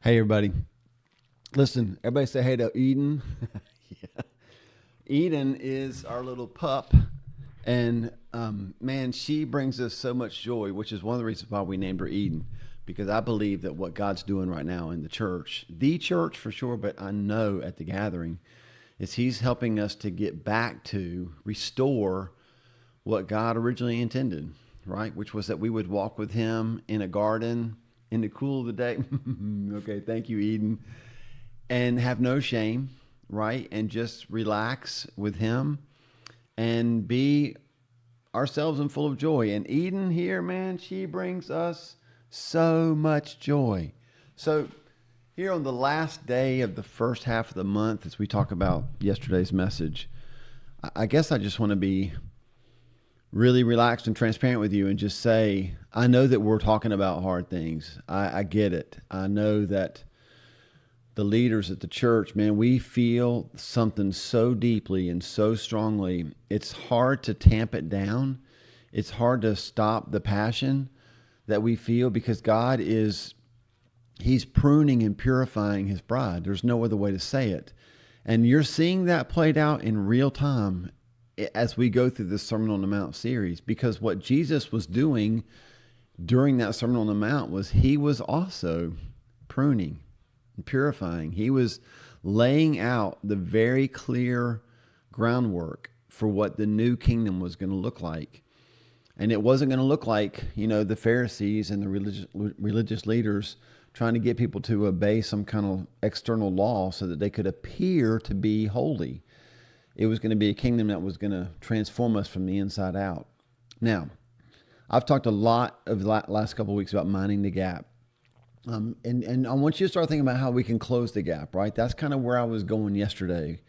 Hey, everybody. Listen, everybody say hey to Eden. Yeah. Eden is our little pup. And man, she brings us so much joy, which is one of the reasons why we named her Eden. Because I believe that what God's doing right now in the church for sure, but I know at the gathering, is He's helping us to get back to restore what God originally intended, right? Which was that we would walk with Him in a garden in the cool of the day. Okay, thank you, Eden. And have no shame, right? And just relax with Him and be ourselves and full of joy. And Eden here, man, she brings us so much joy. So, here on the last day of the first half of the month, as we talk about yesterday's message, I guess I just want to be really relaxed and transparent with you and just say, I know that we're talking about hard things. I get it. I know that the leaders at the church, man, we feel something so deeply and so strongly. It's hard to tamp it down. It's hard to stop the passion that we feel because He's pruning and purifying His bride. There's no other way to say it. And you're seeing that played out in real time as we go through this Sermon on the Mount series, because what Jesus was doing during that Sermon on the Mount was He was also pruning and purifying. He was laying out the very clear groundwork for what the new kingdom was going to look like. And it wasn't going to look like, the Pharisees and the religious leaders trying to get people to obey some kind of external law so that they could appear to be holy. It was going to be a kingdom that was going to transform us from the inside out. Now, I've talked a lot of the last couple of weeks about minding the gap. And I want you to start thinking about how we can close the gap, right? That's kind of where I was going yesterday,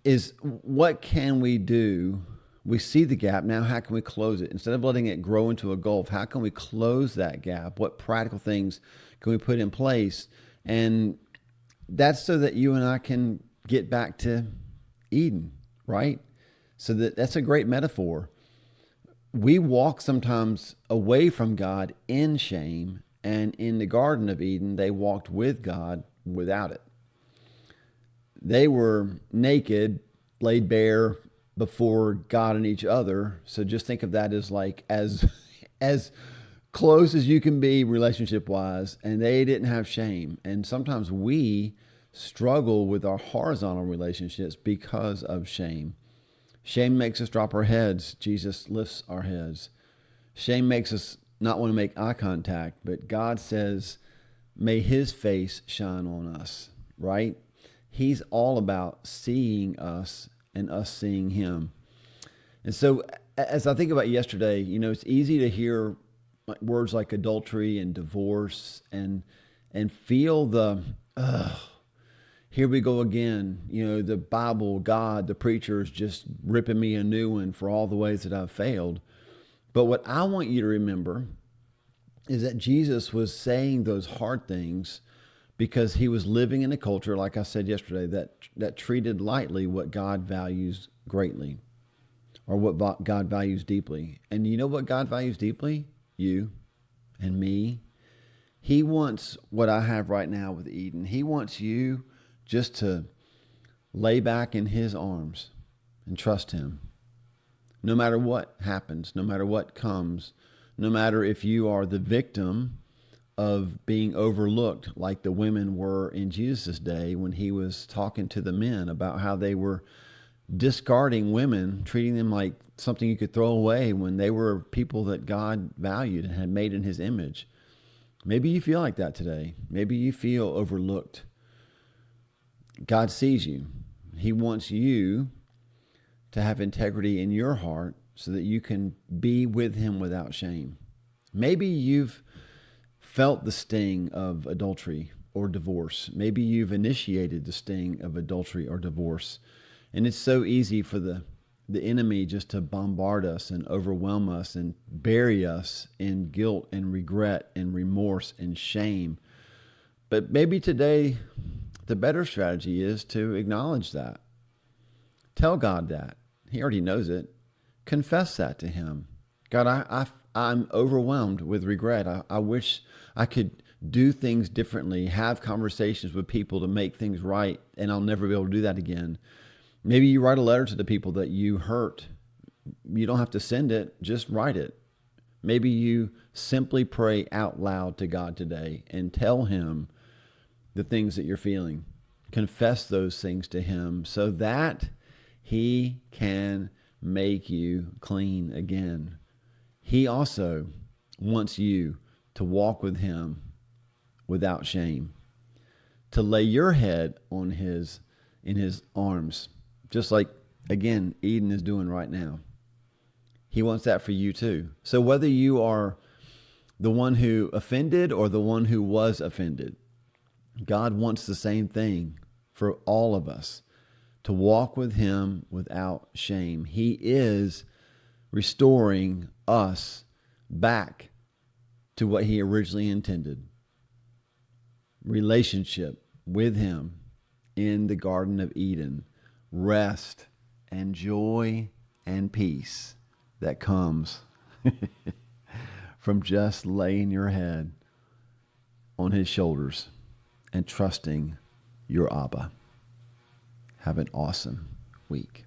is what can we do? We see the gap. Now, how can we close it? Instead of letting it grow into a gulf, how can we close that gap? What practical things can we put in place? And that's so that you and I can get back to Eden, right? So that's a great metaphor. We walk sometimes away from God in shame, and in the Garden of Eden, they walked with God without it. They were naked, laid bare before God and each other. So just think of that as like as close as you can be relationship wise, and they didn't have shame. And sometimes we struggle with our horizontal relationships because of shame. Shame makes us drop our heads. Jesus lifts our heads. Shame makes us not want to make eye contact, but God says, may His face shine on us, right? He's all about seeing us and us seeing Him. And so as I think about yesterday, it's easy to hear words like adultery and divorce and feel here we go again. The Bible, God, the preacher is just ripping me a new one for all the ways that I've failed. But what I want you to remember is that Jesus was saying those hard things because He was living in a culture, like I said yesterday, that treated lightly what God values greatly, or what God values deeply. And you know what God values deeply? You and me. He wants what I have right now with Eden. He wants you just to lay back in His arms and trust Him. No matter what happens, no matter what comes, no matter if you are the victim of being overlooked like the women were in Jesus' day when He was talking to the men about how they were discarding women, treating them like something you could throw away when they were people that God valued and had made in His image. Maybe you feel like that today. Maybe you feel overlooked. God sees you. He wants you to have integrity in your heart so that you can be with Him without shame. Maybe you've felt the sting of adultery or divorce. Maybe you've initiated the sting of adultery or divorce. And it's so easy for the enemy just to bombard us and overwhelm us and bury us in guilt and regret and remorse and shame. But maybe today, the better strategy is to acknowledge that. Tell God that. He already knows it. Confess that to Him. God, I'm overwhelmed with regret. I wish I could do things differently, have conversations with people to make things right, and I'll never be able to do that again. Maybe you write a letter to the people that you hurt. You don't have to send it, just write it. Maybe you simply pray out loud to God today and tell him the things that you're feeling. Confess those things to him so that he can make you clean again. He also wants you to walk with him without shame, to lay your head on in his arms, just like, again, Eden is doing right now. He wants that for you too. So whether you are the one who offended or the one who was offended, God wants the same thing for all of us, to walk with him without shame. He is restoring us back to what he originally intended. Relationship with him in the Garden of Eden. Rest and joy and peace that comes from just laying your head on his shoulders and trusting your Abba. Have an awesome week.